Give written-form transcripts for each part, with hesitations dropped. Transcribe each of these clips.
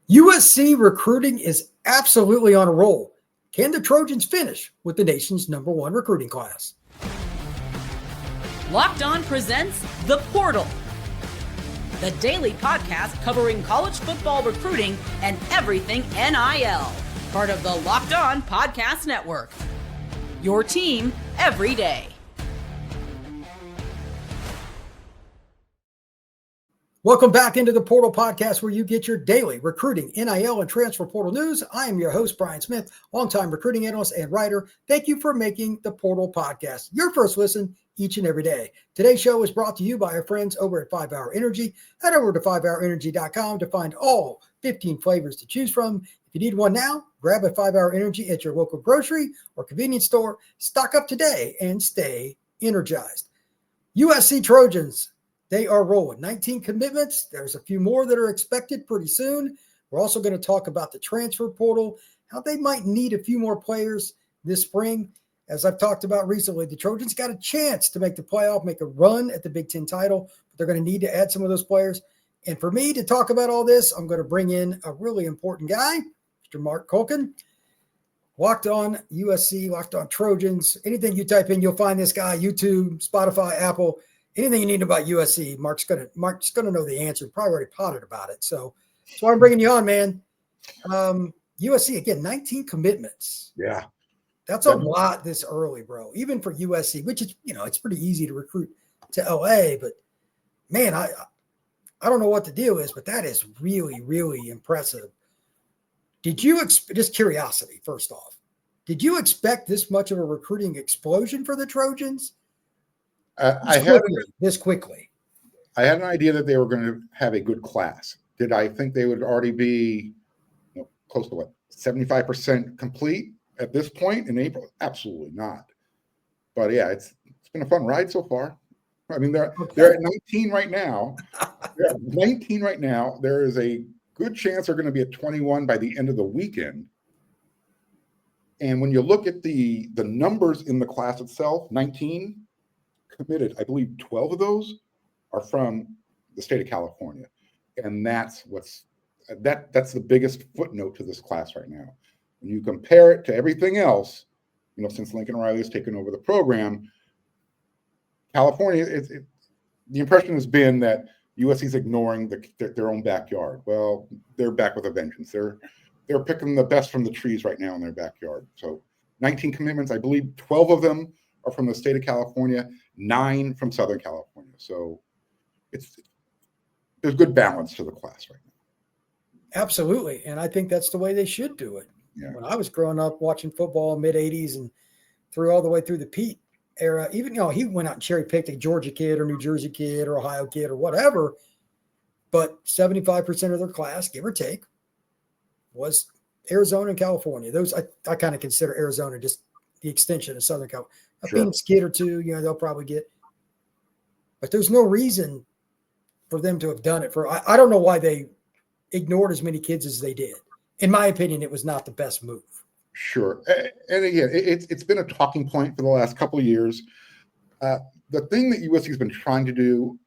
USC recruiting is absolutely on a roll. Can the Trojans finish with the nation's #1 recruiting class? Locked On presents The Portal, the daily podcast covering college football recruiting and everything NIL. Part of the Locked On Podcast Network. Your team every day. Welcome back into the Portal Podcast, where you get your daily recruiting, NIL, and transfer portal news. I am your host, Brian Smith, longtime recruiting analyst and writer. Thank you for making the Portal Podcast your first listen each and every day. Today's show is brought to you by our friends over at 5-Hour Energy. Head over to 5hourenergy.com to find all 15 flavors to choose from. If you need one now, grab a 5-Hour Energy at your local grocery or convenience store. Stock up today and stay energized. USC Trojans, they are rolling. 19 commitments. There's a few more that are expected pretty soon. We're also going to talk about the transfer portal, how they might need a few more players this spring. As I've talked about recently, the Trojans got a chance to make the playoff, make a run at the Big Ten title, but they're going to need to add some of those players. And for me to talk about all this, I'm going to bring in a really important guy, Mr. Marc Kulkin. Locked On USC, Locked On Trojans. Anything you type in, you'll find this guy. YouTube, Spotify, Apple. Anything you need about USC, Mark's gonna know the answer. Probably already potted about it. So that's why I'm bringing you on, man. USC again, 19 commitments. Yeah, that's a lot this early, bro. Even for USC, which is it's pretty easy to recruit to LA, but man, I don't know what the deal is, but that is really, really impressive. Did you just curiosity first off? Did you expect this much of a recruiting explosion for the Trojans? This quickly. I had an idea that they were going to have a good class. Did I think they would already be close to 75% complete at this point in April? Absolutely not. But yeah, it's been a fun ride so far. I mean, they're at 19 right now. They're at 19 right now. There is a good chance they're going to be at 21 by the end of the weekend. And when you look at the numbers in the class itself, 19 committed, I believe 12 of those are from the state of California. And that's the biggest footnote to this class right now. When you compare it to everything else, since Lincoln Riley has taken over the program, California, the impression has been that USC is ignoring their own backyard. Well, they're back with a vengeance. They're picking the best from the trees right now in their backyard. So 19 commitments, I believe 12 of them are from the state of California, 9 from Southern California. So there's good balance to the class right now. Absolutely. And I think that's the way they should do it. Yeah. When I was growing up watching football mid-'80s and through all the way through the Pete era, even he went out and cherry-picked a Georgia kid or New Jersey kid or Ohio kid or whatever, but 75% of their class, give or take, was Arizona and California. Those I kind of consider Arizona just the extension of Southern California. A Phoenix kid or two, they'll probably get. But there's no reason for them to have done it. I don't know why they ignored as many kids as they did. In my opinion, it was not the best move. Sure. And again, it's been a talking point for the last couple of years. The thing that USC has been trying to do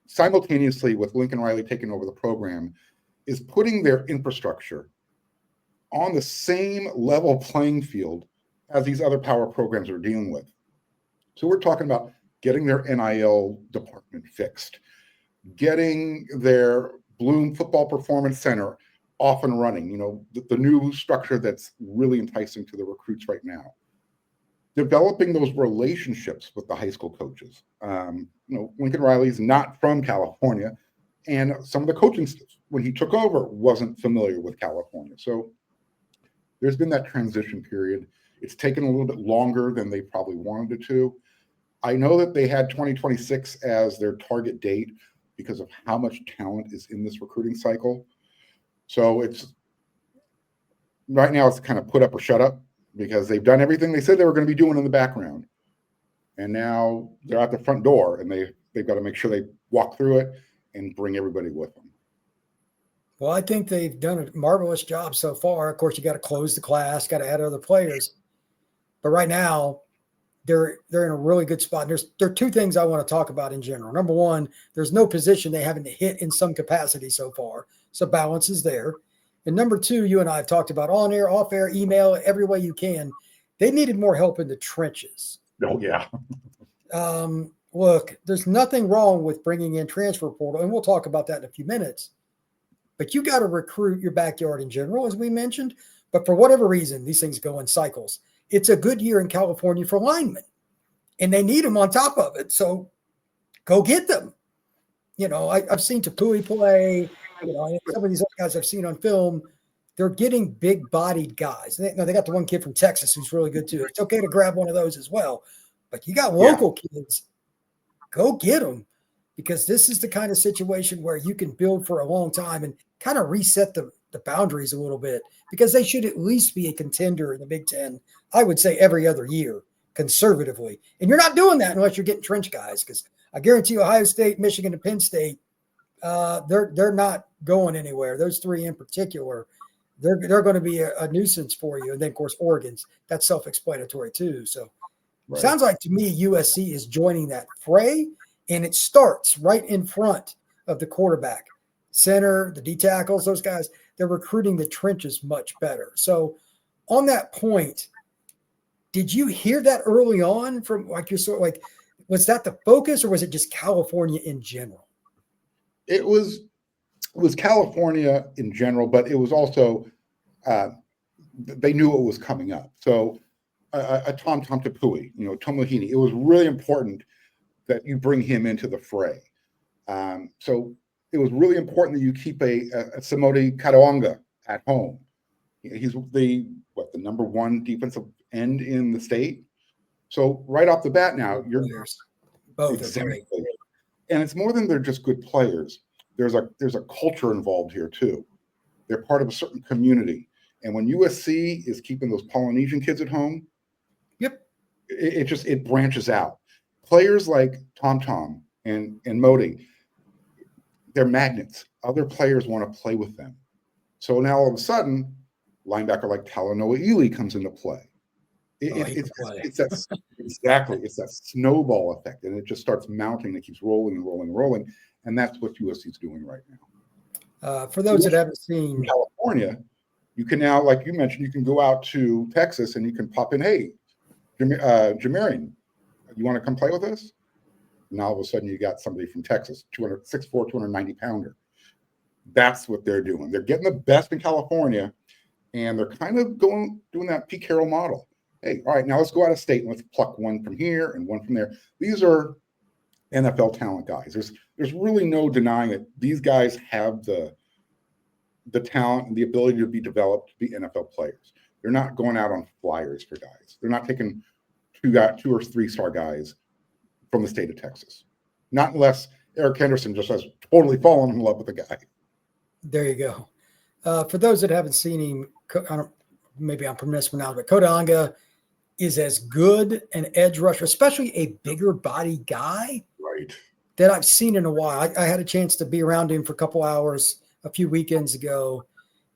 simultaneously with Lincoln Riley taking over the program is putting their infrastructure on the same level playing field as these other power programs are dealing with. So we're talking about getting their NIL department fixed, getting their Bloom Football Performance Center off and running, the new structure that's really enticing to the recruits right now. Developing those relationships with the high school coaches. Lincoln Riley's not from California, and some of the coaching staff, when he took over, wasn't familiar with California. So there's been that transition period. It's taken a little bit longer than they probably wanted it to. I know that they had 2026 as their target date because of how much talent is in this recruiting cycle. So right now it's kind of put up or shut up because they've done everything they said they were going to be doing in the background. And now they're at the front door and they've got to make sure they walk through it and bring everybody with them. Well, I think they've done a marvelous job so far. Of course, you got to close the class, got to add other players. But right now, they're in a really good spot. There are two things I want to talk about in general. Number one, there's no position they haven't hit in some capacity so far. So balance is there. And number two, you and I have talked about on air, off air, email, every way you can. They needed more help in the trenches. Oh, yeah. Look, there's nothing wrong with bringing in transfer portal, and we'll talk about that in a few minutes. But you got to recruit your backyard in general, as we mentioned. But for whatever reason, these things go in cycles. It's a good year in California for linemen, and they need them on top of it. So go get them. You know, I've seen Tapui play. You know, some of these other guys I've seen on film, they're getting big-bodied guys. They got the one kid from Texas who's really good too. It's okay to grab one of those as well. But you got local kids, go get them, because this is the kind of situation where you can build for a long time and kind of reset the boundaries a little bit, because they should at least be a contender in the Big Ten, I would say, every other year, conservatively. And you're not doing that unless you're getting trench guys, because I guarantee you Ohio State, Michigan, and Penn State, they're not going anywhere. Those three in particular, they're going to be a nuisance for you. And then, of course, Oregon's, that's self-explanatory too. So sounds like to me USC is joining that fray, and it starts right in front of the quarterback, center, the D tackles, those guys. They're recruiting the trenches much better. So on that point, did you hear that early on from like your sort of like, was that the focus, or was it just California in general? It was California in general, but it was also they knew it was coming up. So a Tom Tapui, you know, Tomohini, it was really important that you bring him into the fray. So it was really important that you keep a Simote Katoanga at home. He's the number one defensive end in the state. So right off the bat now, you're both exactly. And it's more than they're just good players. There's a culture involved here too. They're part of a certain community. And when USC is keeping those Polynesian kids at home, it branches out. Players like Tom and Modi, they're magnets. Other players want to play with them. So now all of a sudden, linebacker like Talanoa Ely comes into play. It's that snowball effect, and it just starts mounting. It keeps rolling and rolling and rolling, and that's what USC is doing right now. For those that haven't seen California, you can now, like you mentioned, you can go out to Texas and you can pop in, hey, Jamarian, you want to come play with us? Now all of a sudden you got somebody from Texas, 6'4", 290-pounder. That's what they're doing. They're getting the best in California, and they're kind of doing that Pete Carroll model. Hey, all right, now let's go out of state and let's pluck one from here and one from there. These are NFL talent guys. There's really no denying it. These guys have the talent and the ability to be developed to be NFL players. They're not going out on flyers for guys. They're not taking two or three-star guys from the state of Texas. Not unless Eric Henderson just has totally fallen in love with the guy. There you go. For those that haven't seen him, maybe I'm mispronouncing, but Katoanga is as good an edge rusher, especially a bigger body guy, right, that I've seen in a while. I had a chance to be around him for a couple hours a few weekends ago.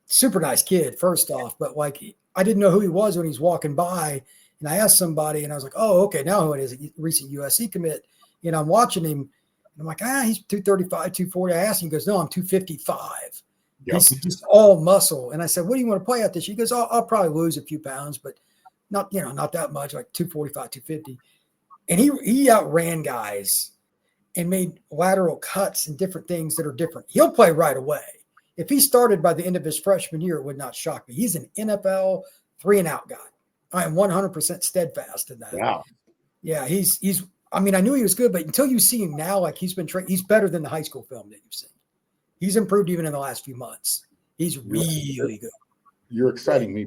Super nice kid, first off, but like I didn't know who he was when he's walking by, and I asked somebody, and I was like, "Oh, okay, now who it is? A recent USC commit." You know, I'm watching him, and I'm like, he's 235, 240. I asked him, he goes, "No, I'm 255." Yep. He's just all muscle. And I said, "What do you want to play at this?" He goes, I'll probably lose a few pounds, but not that much, like 245, 250. And he outran guys and made lateral cuts and different things that are different. He'll play right away. If he started by the end of his freshman year, it would not shock me. He's an NFL 3-and-out guy. I am 100% steadfast in that. Wow. Yeah, he's. I mean, I knew he was good, but until you see him now, like he's been trained, he's better than the high school film that you've seen. He's improved even in the last few months. He's really good. You're exciting me.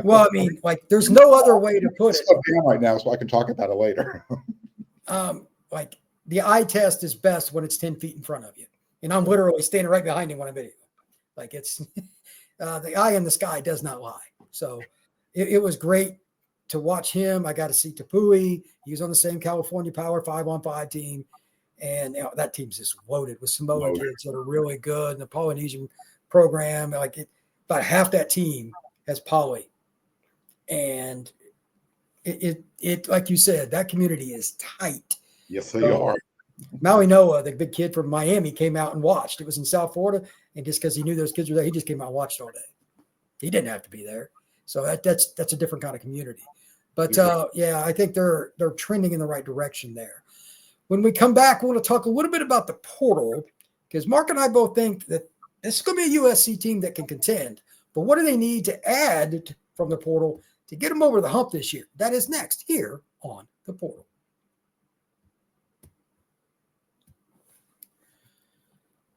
Well, I mean, like there's no other way to put it. Right now, so I can talk about it later. Like the eye test is best when it's 10 feet in front of you, and I'm literally standing right behind him when I'm videoing. Like it's the eye in the sky does not lie. So it was great to watch him. I got to see Tapui. He was on the same California Power 5-on-5 team. And that team's just loaded with Samoan kids that are really good. And the Polynesian program, about half that team has poly. And it like you said, that community is tight. Yes, they are. Maui Noah, the big kid from Miami, came out and watched. It was in South Florida. And just because he knew those kids were there, he just came out and watched all day. He didn't have to be there. So that's a different kind of community. But I think they're trending in the right direction there. When we come back, we want to talk a little bit about the portal, because Mark and I both think that this is going to be a USC team that can contend. But what do they need to add from the portal to get them over the hump this year? That is next here on the portal.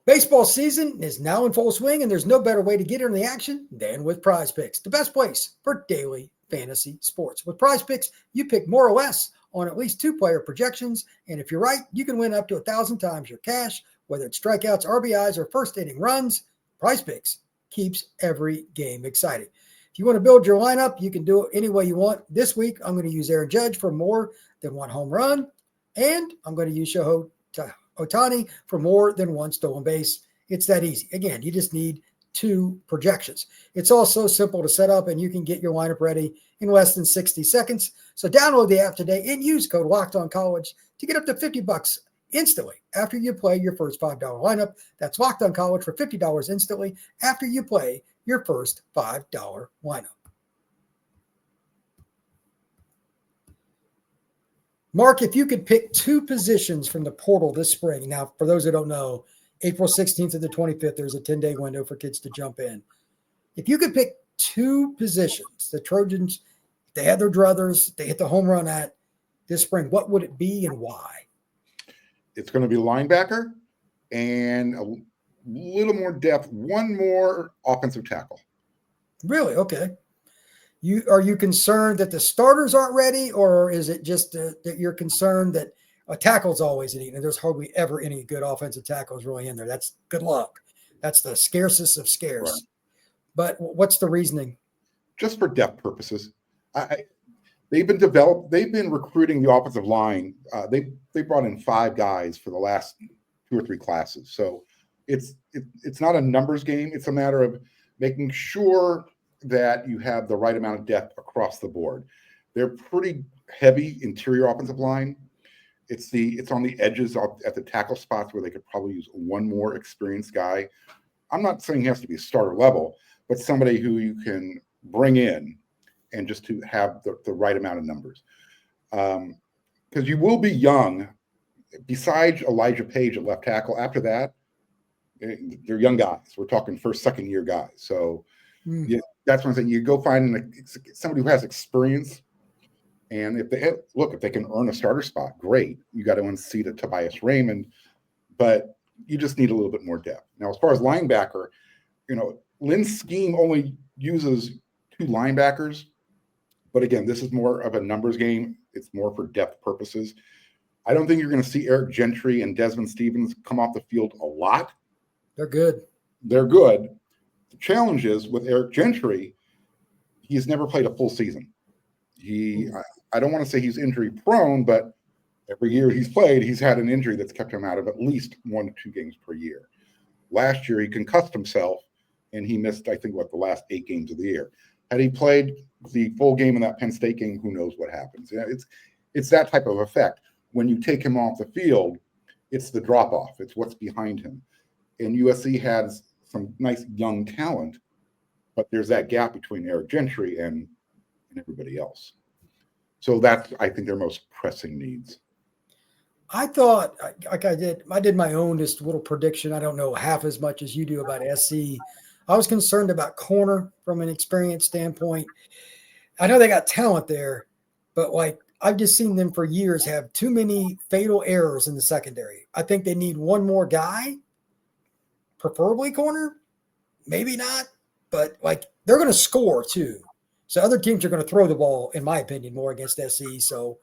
Baseball season is now in full swing, and there's no better way to get in the action than with PrizePicks, the best place for daily fantasy sports. With PrizePicks, you pick more or less on at least 2-player projections, and if you're right, you can win up to 1,000 times your cash, whether it's strikeouts, RBIs, or first-inning runs. PrizePicks keeps every game exciting. If you want to build your lineup, you can do it any way you want. This week, I'm going to use Aaron Judge for more than 1 home run, and I'm going to use Shohei Ohtani for more than 1 stolen base. It's that easy. Again, you just need 2 projections. It's also simple to set up, and you can get your lineup ready in less than 60 seconds. So download the app today and use code LOCKEDONCollege to get up to $50 instantly after you play your first $5 lineup. That's Locked On College for $50 instantly after you play your first $5 lineup. Mark, if you could pick 2 positions from the portal this spring. Now, for those who don't know, April 16th to the 25th, there's a 10-day window for kids to jump in. If you could pick 2 positions, the Trojans, they had their druthers, they hit the home run at this spring, what would it be and why? It's going to be linebacker and a little more depth, 1 more offensive tackle. Really? Okay. Are you concerned that the starters aren't ready, or is it just that you're concerned that a tackle's always a need, and there's hardly ever any good offensive tackles really in there? That's good luck. That's the scarcest of scarce. Right. But what's the reasoning? Just for depth purposes. They've been recruiting the offensive line. They brought in 5 guys for the last 2 or 3 classes. So it's not a numbers game. It's a matter of making sure that you have the right amount of depth across the board. They're pretty heavy interior offensive line. It's on the edges at the tackle spots where they could probably use 1 more experienced guy. I'm not saying he has to be starter level, but somebody who you can bring in and just to have the right amount of numbers. Because you will be young. Besides Elijah Page at left tackle, after that, they're young guys. We're talking first, second year guys. So that's what I'm saying. You go find somebody who has experience, and if they can earn a starter spot, great. You got to unseat a Tobias Raymond, but you just need a little bit more depth. Now, as far as linebacker, Lynn's scheme only uses 2 linebackers, but again, this is more of a numbers game. It's more for depth purposes. I don't think you're going to see Eric Gentry and Desmond Stevens come off the field a lot. They're good. The challenge is with Eric Gentry, he's never played a full season. I don't want to say he's injury prone, but every year he's played, he's had an injury that's kept him out of at least 1 to 2 games per year. Last year, he concussed himself, and he missed, I think, the last 8 games of the year. Had he played the full game in that Penn State game, who knows what happens? It's that type of effect. When you take him off the field, it's the drop-off. It's what's behind him. And USC has some nice young talent, but there's that gap between Eric Gentry and everybody else. So that's, I think, their most pressing needs. I thought, like I did my own just little prediction. I don't know half as much as you do about SC. I was concerned about corner from an experience standpoint. I know they got talent there, but I've just seen them for years have too many fatal errors in the secondary. I think they need 1 more guy, preferably corner, maybe not, but they're going to score too. So other teams are going to throw the ball, in my opinion, more against SC. So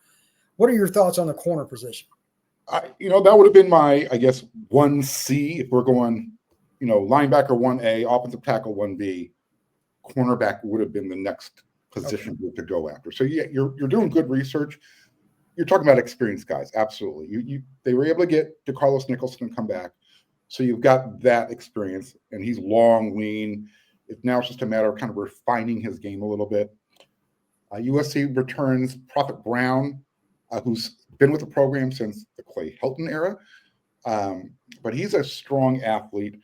what are your thoughts on the corner position? That would have been my, I guess, 1C if we're going, linebacker 1A, offensive tackle 1B, cornerback would have been the next position group to go after. So yeah, you're doing good research. You're talking about experienced guys. Absolutely. They were able to get DeCarlos Nicholson come back. So you've got that experience, and he's long, lean. Now it's just a matter of kind of refining his game a little bit. USC returns Prophet Brown, who's been with the program since the Clay Helton era. But he's a strong athlete.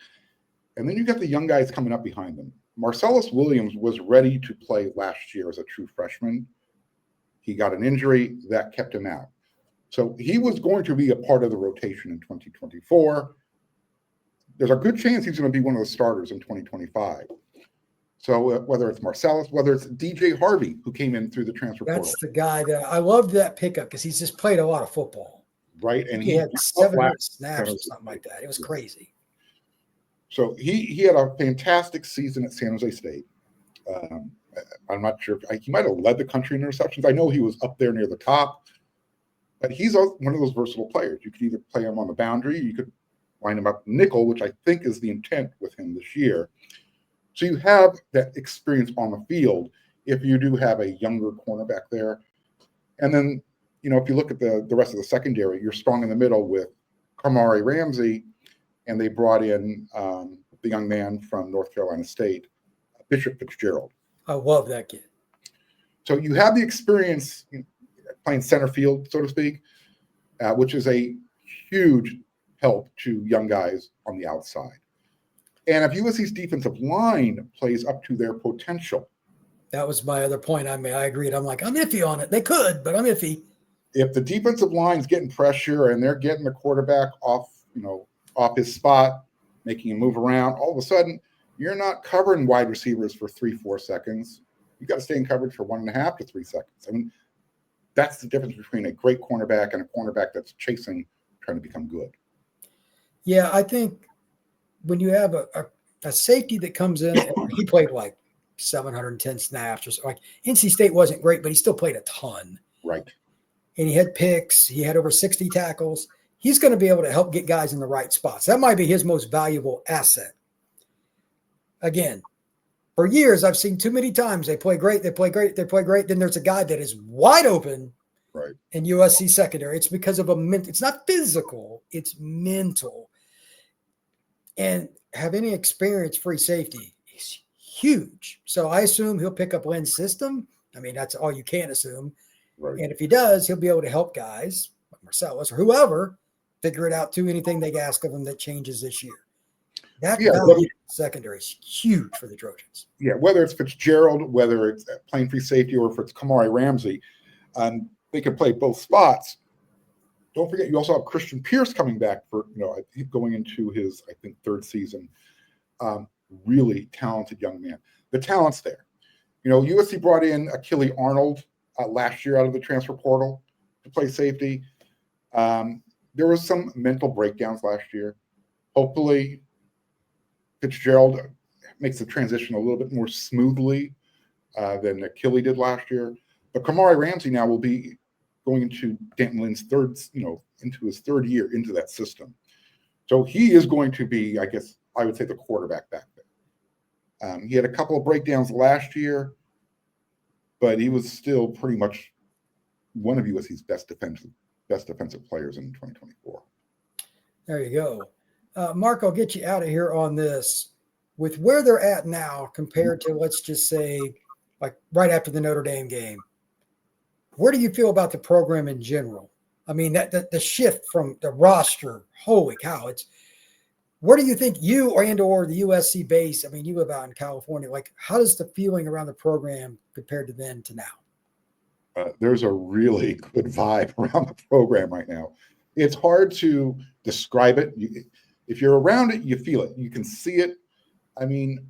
And then you got the young guys coming up behind them. Marcellus Williams was ready to play last year as a true freshman. He got an injury that kept him out. So he was going to be a part of the rotation in 2024. There's a good chance he's going to be one of the starters in 2025. So whether it's Marcellus, whether it's DJ Harvey, who came in through the transfer portal. That's the guy that I loved that pickup because he's just played a lot of football. Right. And he had 700 snaps or something like that. It was crazy. So he had a fantastic season at San Jose State. I'm not sure if he might have led the country in interceptions. I know he was up there near the top, but he's one of those versatile players. You could either play him on the boundary, you could line him up nickel, which I think is the intent with him this year. So you have that experience on the field if you do have a younger cornerback there. And then, if you look at the rest of the secondary, you're strong in the middle with Kamari Ramsey, and they brought in the young man from North Carolina State, Bishop Fitzgerald. I love that kid. So you have the experience playing center field, so to speak, which is a huge help to young guys on the outside. And if USC's defensive line plays up to their potential. That was my other point I made. I agreed. I'm iffy on it. They could, but I'm iffy. If the defensive line's getting pressure and they're getting the quarterback off his spot, making him move around, all of a sudden you're not covering wide receivers for 3-4 seconds. You got to stay in coverage for 1.5 to 3 seconds. I mean, that's the difference between a great cornerback and a cornerback that's trying to become good. Yeah, I think when you have a safety that comes in, he played like 710 snaps or so. Like NC State wasn't great, but he still played a ton. Right. And he had picks. He had over 60 tackles. He's going to be able to help get guys in the right spots. That might be his most valuable asset. Again, for years, I've seen too many times they play great. Then there's a guy that is wide open right in USC secondary. It's because of it's not physical, it's mental. And having any experience free safety is huge. So I assume he'll pick up Lynn's system. I mean, that's all you can assume. Right. And if he does, he'll be able to help guys like Marcellus or whoever figure it out too. Anything they ask of him that changes this year. That value secondary is huge for the Trojans. Yeah, whether it's Fitzgerald, whether it's playing free safety, or if it's Kamari Ramsey, they can play both spots. Don't forget, you also have Christian Pierce coming back for, going into his, I think, third season. Really talented young man. The talent's there. USC brought in Achille Arnold last year out of the transfer portal to play safety. There was some mental breakdowns last year. Hopefully, Fitzgerald makes the transition a little bit more smoothly than Achille did last year. But Kamari Ramsey now will be going into Danton Lynn's into his third year into that system. So he is going to be, I guess, I would say the quarterback back there. He had a couple of breakdowns last year, but he was still pretty much one of USC's best defensive players in 2024. There you go. Mark, I'll get you out of here on this. With where they're at now compared to, let's just say, like right after the Notre Dame game, where do you feel about the program in general? I mean, the shift from the roster, holy cow, where do you think you or the USC base, I mean, you live out in California, like how does the feeling around the program compared to then to now? There's a really good vibe around the program right now. It's hard to describe it. If you're around it, you feel it. You can see it. I mean,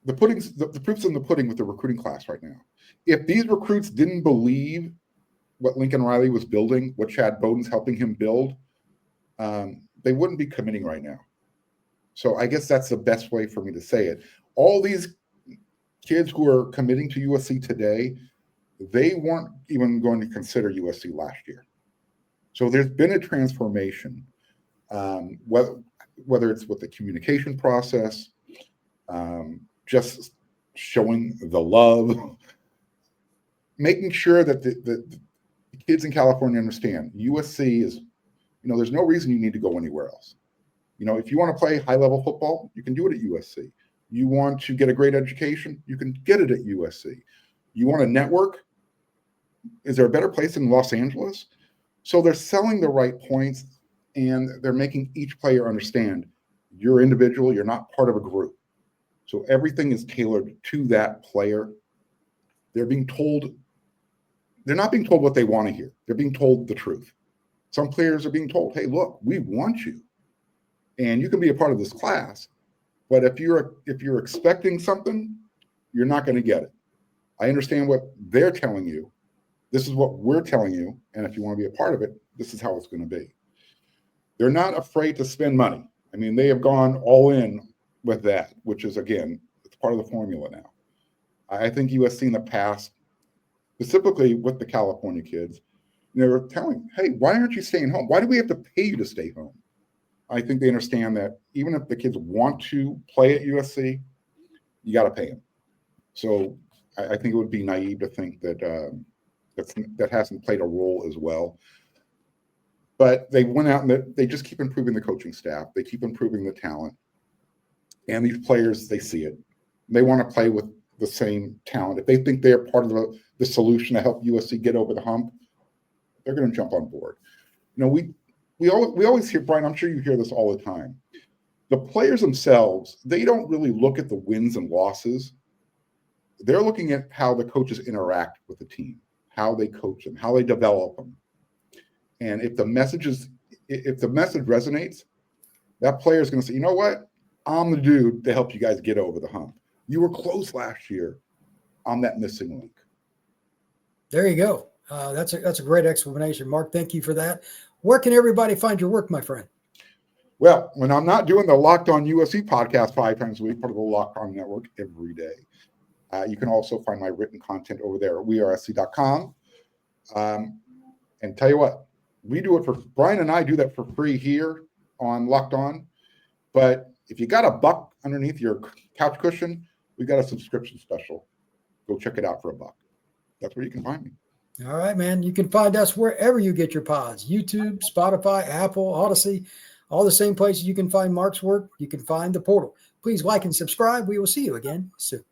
the proof's in the pudding with the recruiting class right now. If these recruits didn't believe what Lincoln Riley was building, what Chad Bowden's helping him build, they wouldn't be committing right now. So I guess that's the best way for me to say it. All these kids who are committing to USC today, they weren't even going to consider USC last year. So there's been a transformation, whether it's with the communication process, just showing the love, making sure that the kids in California understand USC is, there's no reason you need to go anywhere else. If you want to play high-level football, you can do it at USC. You want to get a great education, you can get it at USC. You want to network? Is there a better place in Los Angeles? So they're selling the right points, and they're making each player understand You're individual. You're not part of a group. So everything is tailored to that player. They're not being told what they want to hear. They're being told the truth. Some players are being told, hey, look, we want you. And you can be a part of this class. But if you're expecting something, you're not going to get it. I understand what they're telling you. This is what we're telling you. And if you want to be a part of it, this is how it's going to be. They're not afraid to spend money. I mean, they have gone all in with that, which is, again, it's part of the formula now. I think USC in the past, specifically with the California kids, they were telling, hey, why aren't you staying home? Why do we have to pay you to stay home? I think they understand that even if the kids want to play at USC, you got to pay them. So I think it would be naive to think that that hasn't played a role as well. But they went out and they just keep improving the coaching staff. They keep improving the talent. And these players, they see it. They want to play with the same talent. If they think they're part of the solution to help USC get over the hump, they're going to jump on board. You know, we always hear, Brian, I'm sure you hear this all the time. The players themselves, they don't really look at the wins and losses. They're looking at how the coaches interact with the team, how they coach them, how they develop them. And if the message resonates, that player is going to say, you know what? I'm the dude to help you guys get over the hump. You were close last year. I'm that missing link. There you go. That's a great explanation, Mark. Thank you for that. Where can everybody find your work, my friend? Well, when I'm not doing the Locked On USC podcast 5 times a week, part of the Locked On Network every day, you can also find my written content over there at wearesc.com. And tell you what, Brian and I do that for free here on Locked On. But if you got a buck underneath your couch cushion, we got a subscription special. Go check it out for $1. That's where you can find me. All right, man. You can find us wherever you get your pods. YouTube, Spotify, Apple, Odyssey, all the same places you can find Mark's work. You can find the portal. Please like and subscribe. We will see you again soon.